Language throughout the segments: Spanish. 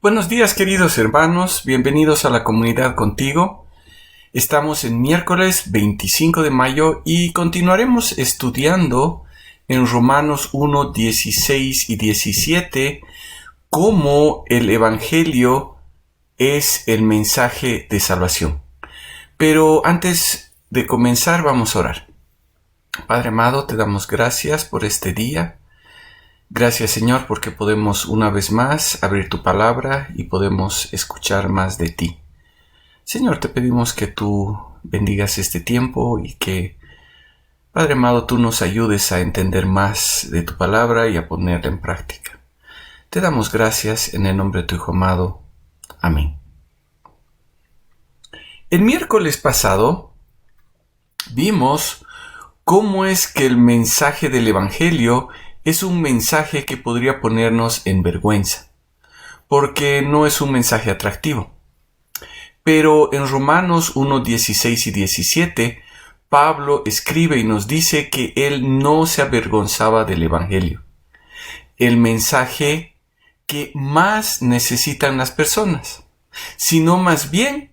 Buenos días, queridos hermanos, bienvenidos a la comunidad contigo. Estamos en miércoles 25 de mayo y continuaremos estudiando en Romanos 1, 16 y 17 cómo el Evangelio es el mensaje de salvación. Pero antes de comenzar vamos a orar. Padre amado, te damos gracias por este día. Gracias, Señor, porque podemos una vez más abrir tu palabra y podemos escuchar más de ti. Señor, te pedimos que tú bendigas este tiempo y que, Padre amado, tú nos ayudes a entender más de tu palabra y a ponerla en práctica. Te damos gracias en el nombre de tu Hijo amado. Amén. El miércoles pasado vimos cómo es que el mensaje del Evangelio es un mensaje que podría ponernos en vergüenza, porque no es un mensaje atractivo. Pero en Romanos 1, 16 y 17, Pablo escribe y nos dice que él no se avergonzaba del Evangelio, el mensaje que más necesitan las personas, sino más bien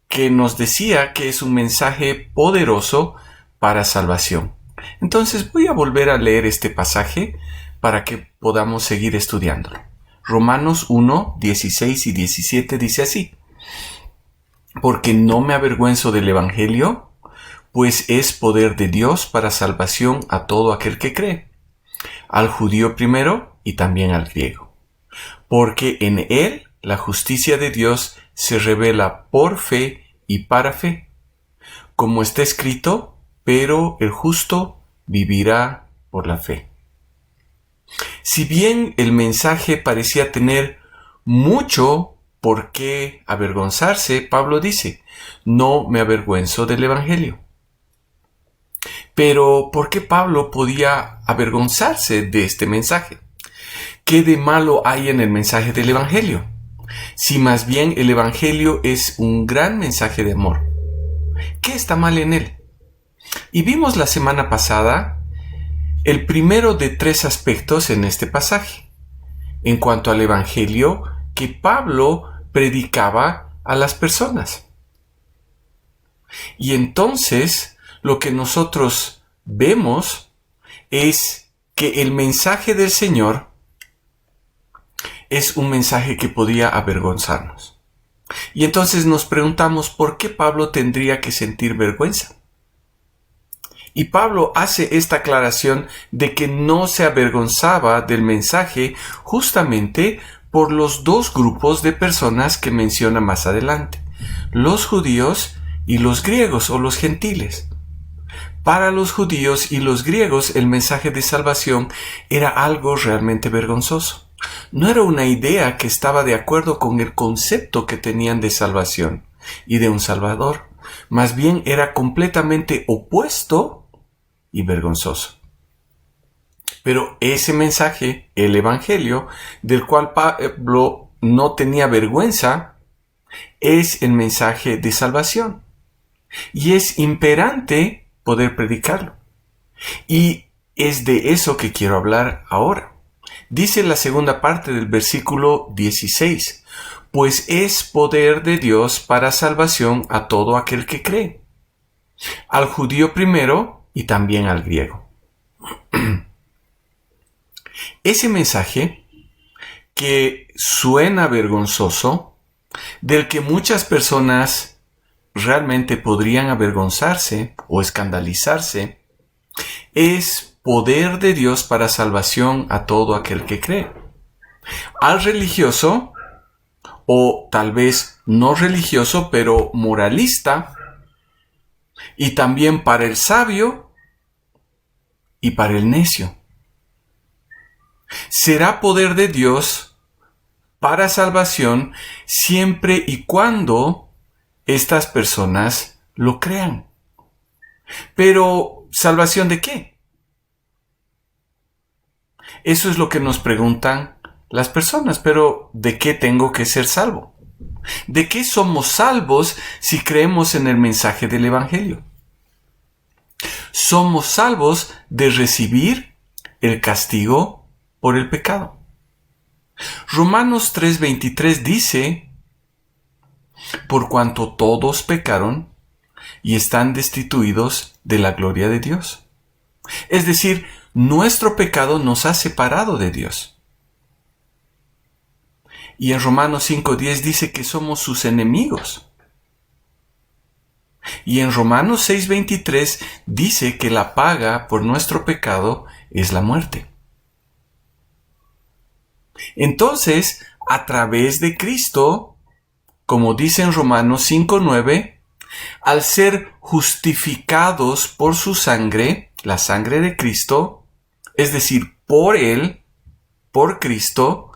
que nos decía que es un mensaje poderoso para salvación. Entonces voy a volver a leer este pasaje para que podamos seguir estudiándolo. Romanos 1, 16 y 17 dice así: porque no me avergüenzo del Evangelio, pues es poder de Dios para salvación a todo aquel que cree, al judío primero y también al griego. Porque en él la justicia de Dios se revela por fe y para fe, como está escrito: pero el justo vivirá por la fe. Si bien el mensaje parecía tener mucho por qué avergonzarse, Pablo dice: no me avergüenzo del Evangelio. Pero ¿por qué Pablo podía avergonzarse de este mensaje? ¿Qué de malo hay en el mensaje del Evangelio? Si más bien el Evangelio es un gran mensaje de amor, ¿qué está mal en él? Y vimos la semana pasada el primero de tres aspectos en este pasaje, en cuanto al Evangelio que Pablo predicaba a las personas. Y entonces lo que nosotros vemos es que el mensaje del Señor es un mensaje que podía avergonzarnos. Y entonces nos preguntamos por qué Pablo tendría que sentir vergüenza. Y Pablo hace esta aclaración de que no se avergonzaba del mensaje justamente por los dos grupos de personas que menciona más adelante: los judíos y los griegos o los gentiles. Para los judíos y los griegos el mensaje de salvación era algo realmente vergonzoso. No era una idea que estaba de acuerdo con el concepto que tenían de salvación y de un Salvador. Más bien era completamente opuesto y vergonzoso. Pero ese mensaje, el Evangelio, del cual Pablo no tenía vergüenza, es el mensaje de salvación. Y es imperante poder predicarlo. Y es de eso que quiero hablar ahora. Dice la segunda parte del versículo 16: pues es poder de Dios para salvación a todo aquel que cree, al judío primero y también al griego. Ese mensaje que suena vergonzoso, del que muchas personas realmente podrían avergonzarse o escandalizarse, es poder de Dios para salvación a todo aquel que cree. Al religioso, o tal vez no religioso, pero moralista, y también para el sabio y para el necio. Será poder de Dios para salvación siempre y cuando estas personas lo crean. Pero, ¿salvación de qué? Eso es lo que nos preguntan las personas. Pero, ¿de qué tengo que ser salvo? ¿De qué somos salvos si creemos en el mensaje del Evangelio? Somos salvos de recibir el castigo por el pecado. Romanos 3:23 dice: por cuanto todos pecaron y están destituidos de la gloria de Dios. Es decir, nuestro pecado nos ha separado de Dios. Y en Romanos 5:10 dice que somos sus enemigos. Y en Romanos 6:23 dice que la paga por nuestro pecado es la muerte. Entonces, a través de Cristo, como dice en Romanos 5:9, al ser justificados por su sangre, la sangre de Cristo, es decir, por Él, por Cristo,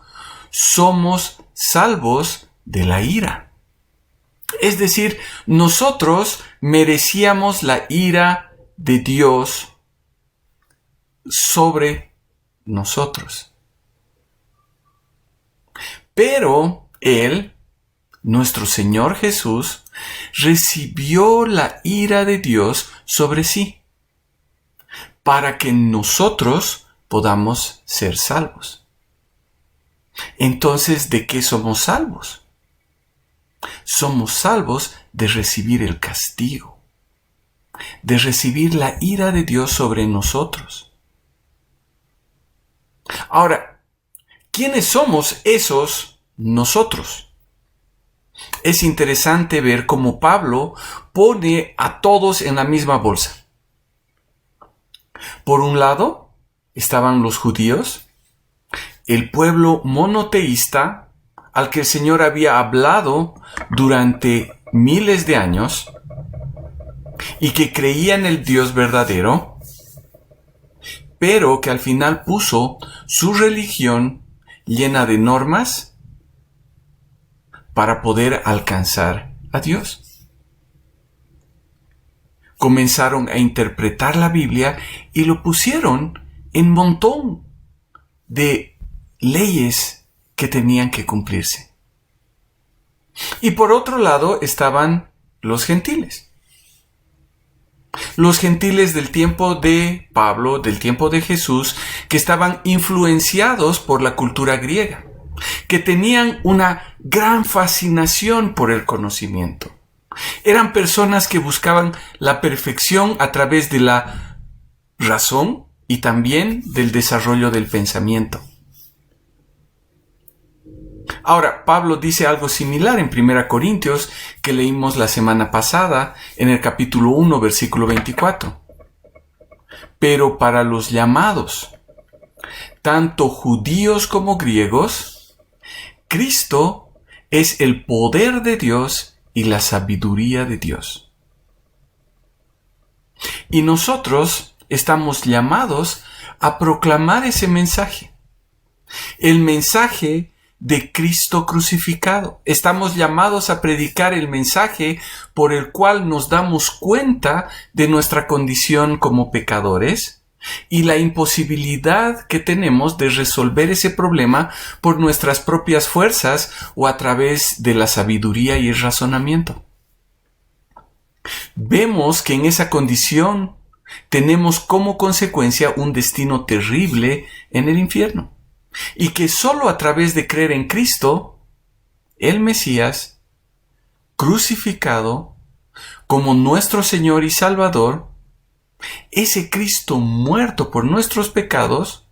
somos salvos de la ira. Es decir, nosotros merecíamos la ira de Dios sobre nosotros. Pero Él, nuestro Señor Jesús, recibió la ira de Dios sobre sí, para que nosotros podamos ser salvos. Entonces, ¿de qué somos salvos? Somos salvos de recibir el castigo, de recibir la ira de Dios sobre nosotros. Ahora, ¿quiénes somos esos nosotros? Es interesante ver cómo Pablo pone a todos en la misma bolsa. Por un lado, estaban los judíos, el pueblo monoteísta al que el Señor había hablado durante miles de años y que creía en el Dios verdadero, pero que al final puso su religión llena de normas para poder alcanzar a Dios. Comenzaron a interpretar la Biblia y lo pusieron en un montón de leyes que tenían que cumplirse. Y por otro lado estaban los gentiles. Los gentiles del tiempo de Pablo, del tiempo de Jesús, que estaban influenciados por la cultura griega, que tenían una gran fascinación por el conocimiento. Eran personas que buscaban la perfección a través de la razón y también del desarrollo del pensamiento. Ahora, Pablo dice algo similar en 1 Corintios que leímos la semana pasada en el capítulo 1, versículo 24. Pero para los llamados, tanto judíos como griegos, Cristo es el poder de Dios y la sabiduría de Dios. Y nosotros estamos llamados a proclamar ese mensaje. El mensaje de Cristo crucificado. Estamos llamados a predicar el mensaje por el cual nos damos cuenta de nuestra condición como pecadores y la imposibilidad que tenemos de resolver ese problema por nuestras propias fuerzas o a través de la sabiduría y el razonamiento. Vemos que en esa condición tenemos como consecuencia un destino terrible en el infierno. Y que solo a través de creer en Cristo, el Mesías, crucificado como nuestro Señor y Salvador, ese Cristo muerto por nuestros pecados,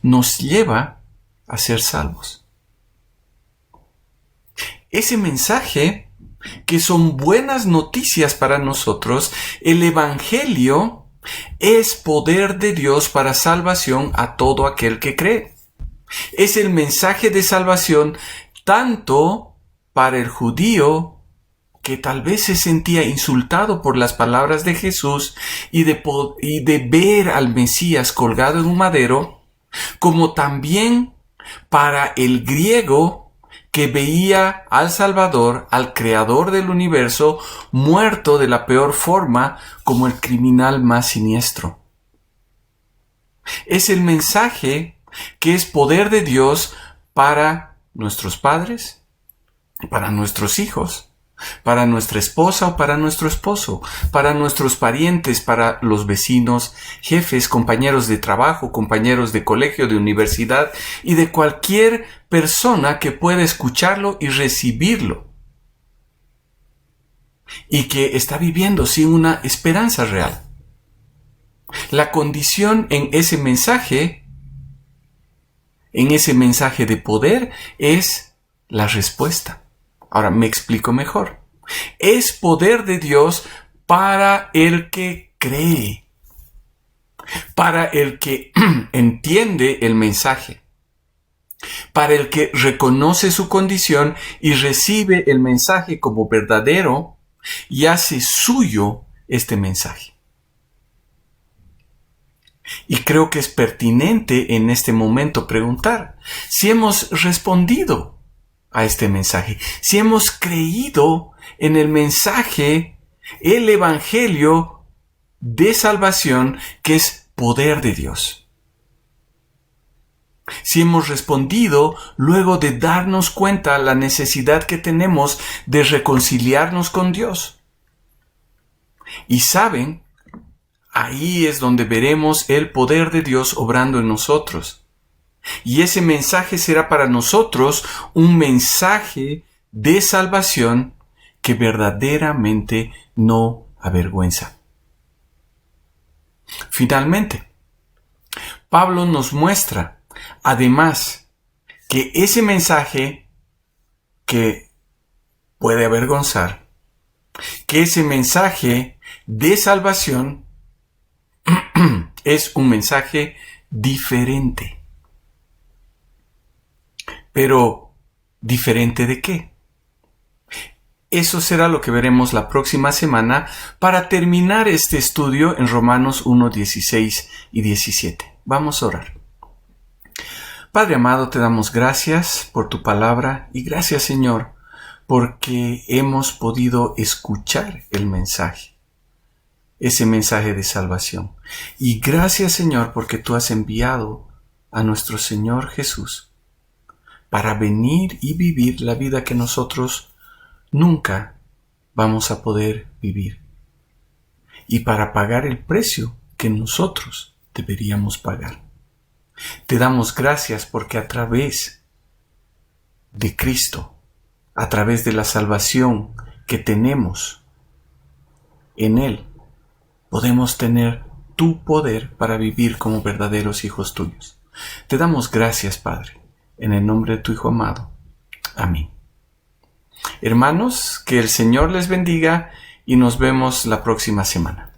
nos lleva a ser salvos. Ese mensaje, que son buenas noticias para nosotros, el Evangelio, es poder de Dios para salvación a todo aquel que cree. Es el mensaje de salvación tanto para el judío que tal vez se sentía insultado por las palabras de Jesús y de ver al Mesías colgado en un madero, como también para el griego que veía al Salvador, al Creador del universo, muerto de la peor forma como el criminal más siniestro. Es el mensaje que es poder de Dios para nuestros padres, para nuestros hijos, para nuestra esposa o para nuestro esposo, para nuestros parientes, para los vecinos, jefes, compañeros de trabajo, compañeros de colegio, de universidad y de cualquier persona que pueda escucharlo y recibirlo y que está viviendo sin una esperanza real. La condición en ese mensaje de poder, es la respuesta. Ahora me explico mejor. Es poder de Dios para el que cree, para el que entiende el mensaje, para el que reconoce su condición y recibe el mensaje como verdadero y hace suyo este mensaje. Y creo que es pertinente en este momento preguntar si hemos respondido a este mensaje, si hemos creído en el mensaje, el evangelio de salvación que es poder de Dios. Si hemos respondido luego de darnos cuenta la necesidad que tenemos de reconciliarnos con Dios. Y saben, ahí es donde veremos el poder de Dios obrando en nosotros. Y ese mensaje será para nosotros un mensaje de salvación que verdaderamente no avergüenza. Finalmente, Pablo nos muestra, además, que ese mensaje que puede avergonzar, que ese mensaje de salvación es un mensaje diferente. Pero, ¿diferente de qué? Eso será lo que veremos la próxima semana para terminar este estudio en Romanos 1, 16 y 17. Vamos a orar. Padre amado, te damos gracias por tu palabra y gracias, Señor, porque hemos podido escuchar el mensaje, ese mensaje de salvación. Y gracias, Señor, porque tú has enviado a nuestro Señor Jesús para venir y vivir la vida que nosotros nunca vamos a poder vivir. Y para pagar el precio que nosotros deberíamos pagar. Te damos gracias porque a través de Cristo, a través de la salvación que tenemos en Él, podemos tener tu poder para vivir como verdaderos hijos tuyos. Te damos gracias, Padre. En el nombre de tu Hijo amado. Amén. Hermanos, que el Señor les bendiga y nos vemos la próxima semana.